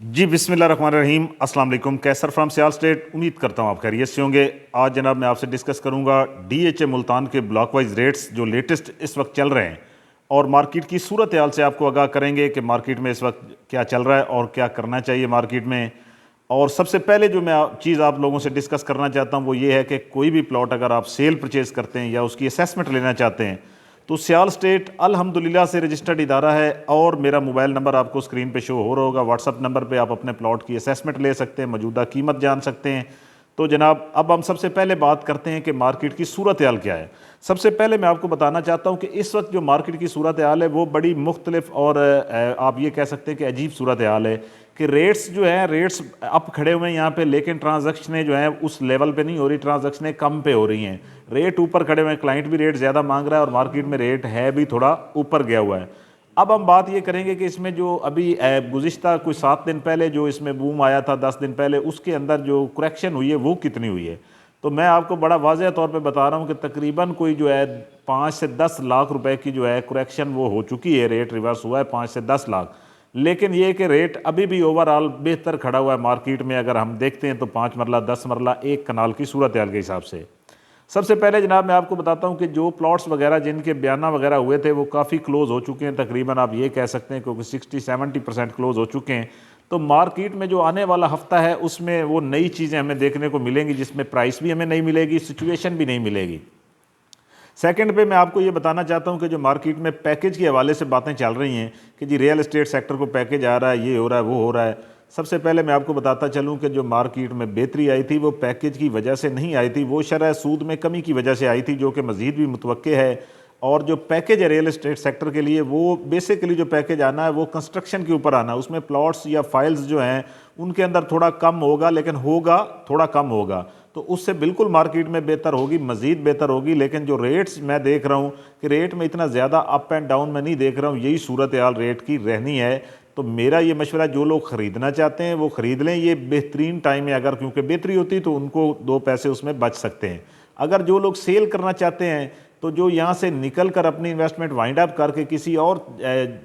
जी बिस्मिल्लाहिर्रहमानिर्रहीम अस्सलाम वालेकुम। कैसर फ्राम सियाल स्टेट। उम्मीद करता हूँ आप खैरियत से होंगे। आज जनाब मैं आपसे डिस्कस करूँगा डीएचए मुल्तान के ब्लॉक वाइज रेट्स जो लेटेस्ट इस वक्त चल रहे हैं और मार्केट की सूरत हाल से आपको आगाह करेंगे कि मार्केट में इस वक्त क्या चल रहा है और क्या करना चाहिए मार्केट में। और सबसे पहले जो मैं चीज़ आप लोगों से डिस्कस करना चाहता हूँ वो ये है कि कोई भी प्लॉट अगर आप सेल परचेज़ करते हैं या उसकी असेसमेंट लेना चाहते हैं तो सियाल स्टेट अल्हम्दुलिल्लाह से रजिस्टर्ड इदारा है और मेरा मोबाइल नंबर आपको स्क्रीन पे शो हो रहा होगा। व्हाट्सअप नंबर पे आप अपने प्लॉट की असेसमेंट ले सकते हैं, मौजूदा कीमत जान सकते हैं। तो जनाब अब हम सबसे पहले बात करते हैं कि मार्केट की सूरत हाल क्या है। सबसे पहले मैं आपको बताना चाहता हूँ कि इस वक्त जो मार्केट की सूरत हाल है वो बड़ी मुख्तलिफ और आप ये कह सकते हैं कि अजीब सूरत हाल है कि रेट्स जो है रेट्स अप खड़े हुए हैं यहाँ पे, लेकिन ट्रांजैक्शनें जो हैं उस लेवल पे नहीं हो रही, ट्रांजैक्शनें कम पे हो रही हैं। रेट ऊपर खड़े हुए हैं, क्लाइंट भी रेट ज़्यादा मांग रहा है और मार्केट में रेट है भी थोड़ा ऊपर गया हुआ है। अब हम बात ये करेंगे कि इसमें जो अभी गुज़िश्ता कुछ 7 दिन पहले जो इसमें बूम आया था, 10 दिन पहले, उसके अंदर जो करेक्शन हुई है वो कितनी हुई है। तो मैं आपको बड़ा वाज़ेह तौर पे बता रहा हूँ कि तकरीबन कोई जो है 5 से 10 लाख रुपए की जो है करेक्शन वो हो चुकी है, रेट रिवर्स हुआ है 5 से 10 लाख। लेकिन ये कि रेट अभी भी ओवरऑल बेहतर खड़ा हुआ है मार्केट में। अगर हम देखते हैं तो 5 मरला 10 मरला एक कनाल की सूरत हाल के हिसाब से। सबसे पहले जनाब मैं आपको बताता हूँ कि जो प्लॉट्स वगैरह जिनके बयाना वगैरह हुए थे वो काफ़ी क्लोज़ हो चुके हैं, तकरीबन आप ये कह सकते हैं क्योंकि 60-70% क्लोज़ हो चुके हैं। तो मार्केट में जो आने वाला हफ्ता है उसमें वो नई चीज़ें हमें देखने को मिलेंगी जिसमें प्राइस भी हमें नहीं मिलेगी, सिचुएशन भी नहीं मिलेगी। सेकंड पे मैं आपको ये बताना चाहता हूँ कि जो मार्केट में पैकेज के हवाले से बातें चल रही हैं कि जी रियल एस्टेट सेक्टर को पैकेज आ रहा है, ये हो रहा है, वो हो रहा है। सबसे पहले मैं आपको बताता चलूँ कि जो मार्केट में बेहतरी आई थी वो पैकेज की वजह से नहीं आई थी, वो शरह सूद में कमी की वजह से आई थी जो कि मज़ीद भी मुतवक्के है। और जो पैकेज है रियल एस्टेट सेक्टर के लिए वो बेसिकली जो पैकेज आना है वो कंस्ट्रक्शन के ऊपर आना है। उसमें प्लॉट्स या फाइल्स जो हैं उनके अंदर थोड़ा कम होगा, लेकिन होगा थोड़ा कम होगा। तो उससे बिल्कुल मार्केट में बेहतर होगी, मज़ीद बेहतर होगी। लेकिन जो रेट्स मैं देख रहा हूँ कि रेट में इतना ज़्यादा अप एंड डाउन मैं नहीं देख रहा हूँ, यही सूरत हाल रेट की रहनी है। तो मेरा ये मशवरा, जो लोग ख़रीदना चाहते हैं वो ख़रीद लें, ये बेहतरीन टाइम है। अगर क्योंकि बेहतरी होती तो उनको 2 पैसे उसमें बच सकते हैं। अगर जो लोग सेल करना चाहते हैं तो जो यहाँ से निकल कर अपनी इन्वेस्टमेंट वाइंड अप करके किसी और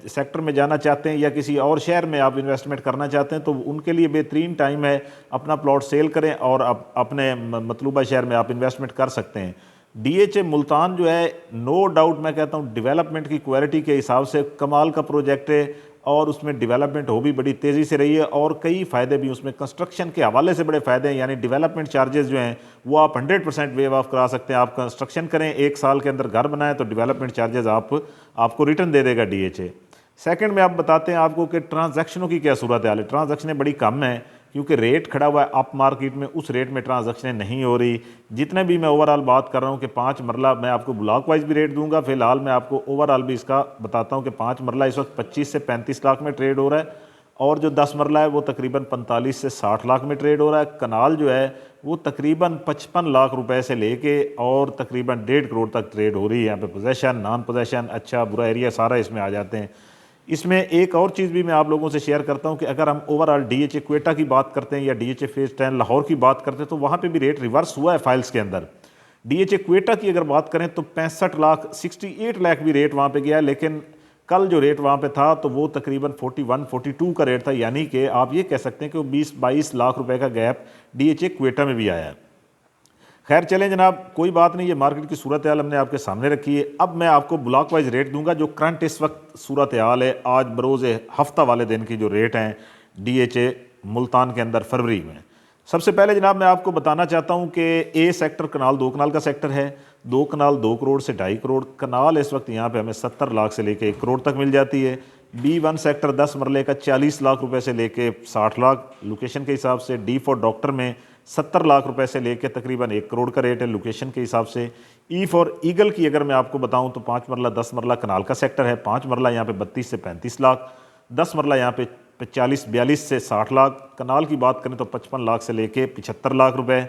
सेक्टर में जाना चाहते हैं या किसी और शहर में आप इन्वेस्टमेंट करना चाहते हैं तो उनके लिए बेहतरीन टाइम है। अपना प्लॉट सेल करें और अपने मतलूबा शहर में आप इन्वेस्टमेंट कर सकते हैं। डीएचए मुल्तान जो है नो डाउट मैं कहता हूँ डेवलपमेंट की क्वालिटी के हिसाब से कमाल का प्रोजेक्ट है और उसमें डेवलपमेंट हो भी बड़ी तेज़ी से रही है और कई फ़ायदे भी उसमें कंस्ट्रक्शन के हवाले से बड़े फ़ायदे हैं। यानी डेवलपमेंट चार्जेस जो हैं वो आप 100% वेव ऑफ करा सकते हैं। आप कंस्ट्रक्शन करें, 1 साल के अंदर घर बनाएं तो डेवलपमेंट चार्जेस आपको रिटर्न दे देगा डीएचए। सेकंड में आप बताते हैं आपको कि ट्रांजैक्शनों की क्या सूरत हाल है। ट्रांजैक्शनें बड़ी कम हैं क्योंकि रेट खड़ा हुआ है अप मार्केट में, उस रेट में ट्रांजैक्शनें नहीं हो रही। जितने भी मैं ओवरऑल बात कर रहा हूँ कि 5 मरला, मैं आपको ब्लॉक वाइज भी रेट दूंगा, फिलहाल मैं आपको ओवरऑल भी इसका बताता हूँ कि 5 मरला इस वक्त 25 से 35 लाख में ट्रेड हो रहा है और जो 10 मरला है वो तकरीबन 45 से 60 लाख में ट्रेड हो रहा है। कनाल जो है वो तकरीबन 55 लाख रुपए से लेके और तकरीबन 1.5 करोड़ तक ट्रेड हो रही है। यहाँ पे पोजेशन, नॉन पोजेशन, अच्छा बुरा एरिया सारा इसमें आ जाते हैं। इसमें एक और चीज़ भी मैं आप लोगों से शेयर करता हूं कि अगर हम ओवरऑल डीएचए क्वेटा की बात करते हैं या डीएचए फेज 10 लाहौर की बात करते हैं तो वहाँ पे भी रेट रिवर्स हुआ है फाइल्स के अंदर। डीएचए क्वेटा की अगर बात करें तो 65 लाख 68 लाख भी रेट वहाँ पे गया है, लेकिन कल जो रेट वहाँ पे था तो वो तकरीबन 41-42 का रेट था। यानी कि आप ये कह सकते हैं कि वो 20-22 लाख रुपए का गैप डीएचए क्वेटा में भी आया है। खैर चलें जनाब, कोई बात नहीं, ये मार्केट की सूरत हाल हमने आपके सामने रखी है। अब मैं आपको ब्लॉक वाइज रेट दूंगा जो करंट इस वक्त सूरत हाल है आज बरोज़ हफ्ता वाले दिन की जो रेट हैं डीएचए मुल्तान के अंदर फरवरी में। सबसे पहले जनाब मैं आपको बताना चाहता हूँ कि ए सेक्टर कनाल 2 कनाल का सेक्टर है। 2 कनाल 2 करोड़ से 2.5 करोड़ कनाल इस वक्त यहाँ पे हमें 70 लाख से लेके 1 करोड़ तक मिल जाती है। B1 सेक्टर 10 मरले का 40 लाख रुपए से लेके 60 लाख लोकेशन के हिसाब से। डी फॉर डॉक्टर में 70 लाख रुपए से लेके तकरीबन 1 करोड़ का रेट है लोकेशन के हिसाब से। ई फॉर ईगल की अगर मैं आपको बताऊं तो 5 मरला 10 मरला कनाल का सेक्टर है। 5 मरला यहाँ पे 32 से 35 लाख, 10 मरला यहाँ पे 40-42 से 60 लाख। कनाल की बात करें तो 55 लाख से लेके 75 लाख रुपए।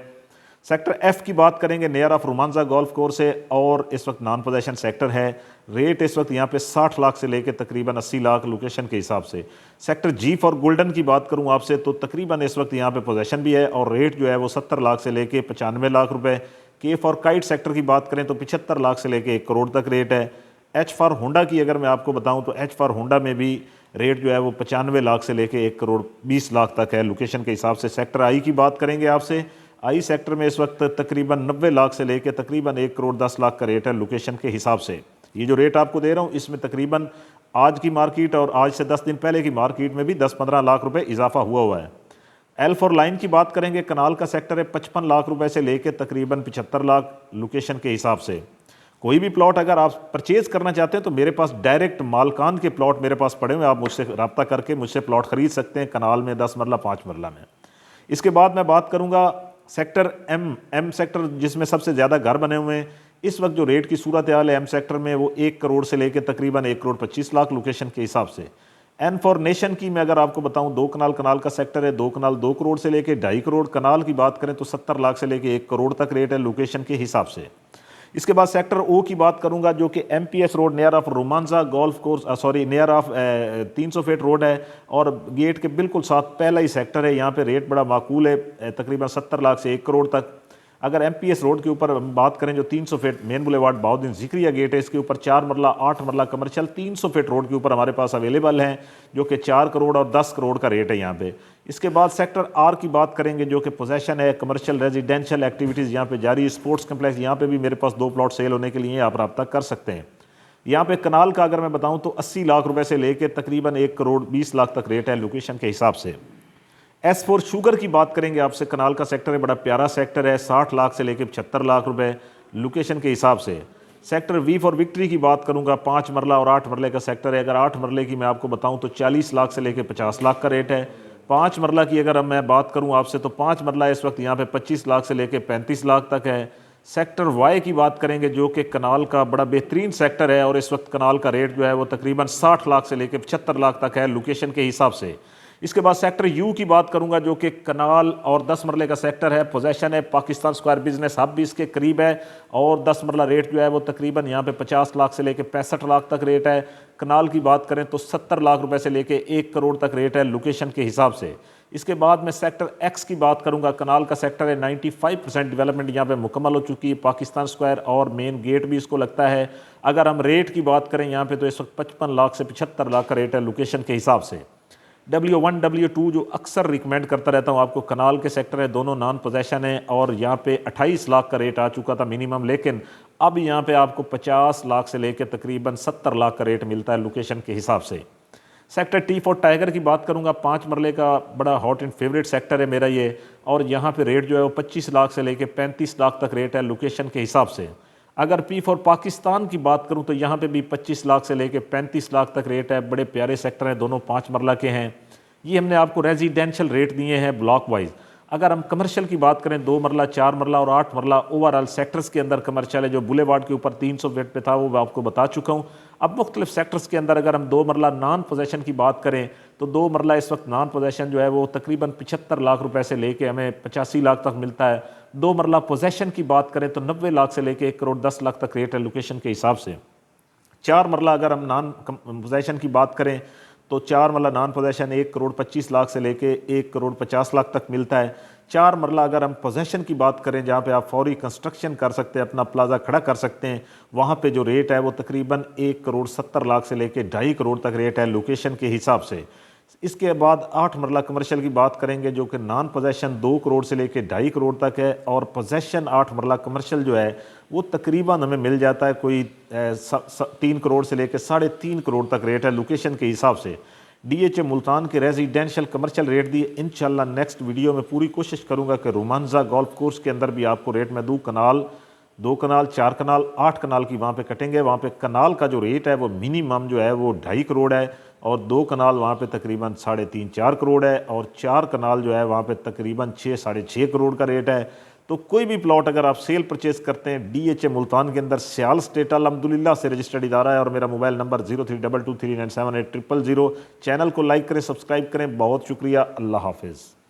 सेक्टर एफ की बात करेंगे, near of Romanza golf course है और इस वक्त नॉन पोजेशन सेक्टर है। रेट इस वक्त यहाँ पे 60 लाख से लेके तकरीबन 80 लाख लोकेशन के हिसाब से। सेक्टर जी फॉर गोल्डन की बात करूँ आपसे तो तकरीबन इस वक्त यहाँ पे पोजेशन भी है और रेट जो है वो 70 लाख से लेके 95 लाख रुपए। के फॉर काइट सेक्टर की बात करें तो 75 लाख से लेके 1 करोड़ तक रेट है। एच फॉर होंडा की अगर मैं आपको बताऊं तो एच फॉर होंडा में भी रेट जो है वो 95 लाख से लेके 1 करोड़ 20 लाख तक है लोकेशन के हिसाब से। सेक्टर आई की बात करेंगे आपसे, आई सेक्टर में इस वक्त तकरीबन 90 लाख से लेके तकरीबन 1 करोड़ 10 लाख का रेट है लोकेशन के हिसाब से। ये जो रेट आपको दे रहा हूँ इसमें तकरीबन आज की मार्केट और आज से 10 दिन पहले की मार्केट में भी 10-15 लाख रुपए इजाफा हुआ है। एल फॉर लाइन की बात करेंगे, कनाल का सेक्टर है 55 लाख रुपए से लेके तकरीबन 75 लाख लोकेशन के हिसाब से। कोई भी प्लॉट अगर आप परचेज करना चाहते हैं तो मेरे पास डायरेक्ट मालकान के प्लॉट मेरे पास पड़े हुए, आप मुझसे रब्ता करके मुझसे प्लॉट खरीद सकते हैं कनाल में 10 मरला 5 मरला में। इसके बाद मैं बात करूंगा सेक्टर एम सेक्टर जिसमें सबसे ज़्यादा घर बने हुए हैं। इस वक्त जो रेट की सूरत हाल है एम सेक्टर में वो 1 करोड़ से लेकर तकरीबन 1 करोड़ 25 लाख लोकेशन के हिसाब से। एन फॉर नेशन की मैं अगर आपको बताऊं 2 कनाल का सेक्टर है, 2 कनाल 2 करोड़ से लेकर 2.5 करोड़। कनाल की बात करें तो 70 लाख से लेकर 1 करोड़ तक रेट है लोकेशन के हिसाब से। इसके बाद सेक्टर ओ की बात करूंगा जो कि MPS road near of Romansa golf course near of 300 feet road है और गेट के बिल्कुल साथ पहला ही सेक्टर है। यहाँ पे रेट बड़ा माकूल है, तकरीबन 70 लाख से 1 करोड़ तक। अगर MPS रोड के ऊपर हम बात करें जो 300 feet main boulevard Bahauddin Zakariya gate है, इसके ऊपर 4 मरला 8 मरला कमर्शियल 300 फीट रोड के ऊपर हमारे पास अवेलेबल हैं जो कि 4 करोड़ और 10 करोड़ का रेट है यहाँ पे। इसके बाद सेक्टर आर की बात करेंगे जो कि पोजेशन है, कमर्शियल रेजिडेंशियल एक्टिविटीज़ यहाँ पे जारी, स्पोर्ट्स कम्प्लेक्स, यहाँ पे भी मेरे पास 2 प्लॉट सेल होने के लिए आप रब्ता कर सकते हैं। यहाँ पे कनाल का अगर मैं बताऊँ तो 80 लाख रुपए से लेकर तकरीबन 1 करोड़ 20 लाख तक रेट है लोकेशन के हिसाब से। एस फॉर शुगर की बात करेंगे आपसे, कनाल का सेक्टर है, बड़ा प्यारा सेक्टर है, 60 लाख से लेकर 75 लाख रुपए लोकेशन के हिसाब से। सेक्टर वी फॉर विक्ट्री की बात करूंगा, 5 मरला और 8 मरले का सेक्टर है। अगर 8 मरले की मैं आपको बताऊं तो 40 लाख से लेकर 50 लाख का रेट है। 5 मरला की अगर मैं बात करूं आपसे तो 5 मरला इस वक्त यहाँ पे 25 लाख से लेकर 35 लाख तक है। सेक्टर वाई की बात करेंगे जो कि कनाल का बड़ा बेहतरीन सेक्टर है और इस वक्त कनाल का रेट जो है वो तकरीबन 60 लाख से लेकर 75 लाख तक है लोकेशन के हिसाब से। इसके बाद सेक्टर यू की बात करूंगा जो कि कनाल और 10 मरले का सेक्टर है, पोजेशन है, पाकिस्तान स्क्वायर बिजनेस हब भी इसके करीब है और 10 मरला रेट जो है वो तकरीबन यहाँ पे 50 लाख से लेकर 65 लाख तक रेट है। कनाल की बात करें तो 70 लाख रुपए से लेकर 1 करोड़ तक रेट है लोकेशन के हिसाब से। इसके बाद मैं सेक्टर एक्स की बात करूंगा, कनाल का सेक्टर है, 95% डेवलपमेंट यहाँ पे मुकम्मल हो चुकी है, पाकिस्तान स्क्वायर और मेन गेट भी इसको लगता है। अगर हम रेट की बात करें यहाँ पे तो इस वक्त 55 लाख से 75 लाख का रेट है लोकेशन के हिसाब से। W1 W2 जो अक्सर रिकमेंड करता रहता हूँ आपको, कनाल के सेक्टर है, दोनों नॉन पोजेशन है और यहाँ पे 28 लाख का रेट आ चुका था मिनिमम, लेकिन अब यहाँ पे आपको 50 लाख से लेकर तकरीबन 70 लाख का रेट मिलता है लोकेशन के हिसाब से। सेक्टर टी फॉर टाइगर की बात करूँगा, 5 मरले का बड़ा हॉट एंड फेवरेट सेक्टर है मेरा ये, और यहाँ पे रेट जो है वो 25 लाख से लेकर 35 लाख तक रेट है लोकेशन के हिसाब से। अगर पी फॉर पाकिस्तान की बात करूं तो यहाँ पे भी 25 लाख से लेकर 35 लाख तक रेट है, बड़े प्यारे सेक्टर हैं, दोनों 5 मरला के हैं। ये हमने आपको रेजिडेंशियल रेट दिए हैं ब्लॉक वाइज। अगर हम कमर्शियल की बात करें 2 मरला 4 मरला और 8 मरला ओवरऑल सेक्टर्स के अंदर कमर्शियल है, जो बुलेवार्ड के ऊपर 300 फीट पे था वो मैं आपको बता चुका हूँ। अब मुख्तलिफ सेक्टर्स के अंदर अगर हम 2 मरला नॉन पोजेशन की बात करें तो 2 मरला इस वक्त नॉन पोजेशन जो है वो तकरीबन 75 लाख रुपए से लेके हमें 85 लाख तक मिलता है। 2 मरला पोजेशन की बात करें तो 90 लाख से लेके 1 करोड़ 10 लाख तक रेट है लोकेशन के हिसाब से। 4 मरला अगर हम नॉन पोजेशन की बात करें तो 4 मरला नॉन पोजेशन 1 करोड़ 25 लाख से लेके 1 करोड़ 50 लाख तक मिलता है। 4 मरला अगर हम पोजेशन की बात करें जहाँ पे आप फौरी कंस्ट्रक्शन कर सकते हैं, अपना प्लाजा खड़ा कर सकते हैं, वहाँ पे जो रेट है वो तकरीबन 1 करोड़ 70 लाख से लेके 2.5 करोड़ तक रेट है लोकेशन के हिसाब से। इसके बाद 8 मरला कमर्शियल की बात करेंगे जो कि नॉन पोजेशन 2 करोड़ से लेके 2.5 करोड़ तक है और पोजेशन 8 मरला कमर्शियल जो है वो तकरीबन हमें मिल जाता है कोई 3 करोड़ से लेकर 3.5 करोड़ तक रेट है लोकेशन के हिसाब से। DHA मुल्तान के रेजिडेंशियल कमर्शियल रेट दिए, इंशाल्लाह नेक्स्ट वीडियो में पूरी कोशिश करूंगा कि रोमांसा गोल्फ कोर्स के अंदर भी आपको रेट में दूँ। कनाल 2 कनाल 4 कनाल 8 कनाल की वहाँ पे कटेंगे, वहाँ पे कनाल का जो रेट है वो मिनिमम जो है वो 2.5 करोड़ है और 2 कनाल वहाँ पे तकरीबन 3.5-4 करोड़ है और 4 कनाल जो है वहाँ पे तकरीबन 6-6.5 करोड़ का रेट है। तो कोई भी प्लॉट अगर आप सेल परचेज करते हैं DHA मुल्तान के अंदर, सियाल स्टेट अल्हम्दुलिल्लाह से रजिस्टर्ड इदारा है और मेरा मोबाइल नंबर 0322397800। चैनल को लाइक करें, सब्सक्राइब करें। बहुत शुक्रिया, अल्लाह हाफिज़।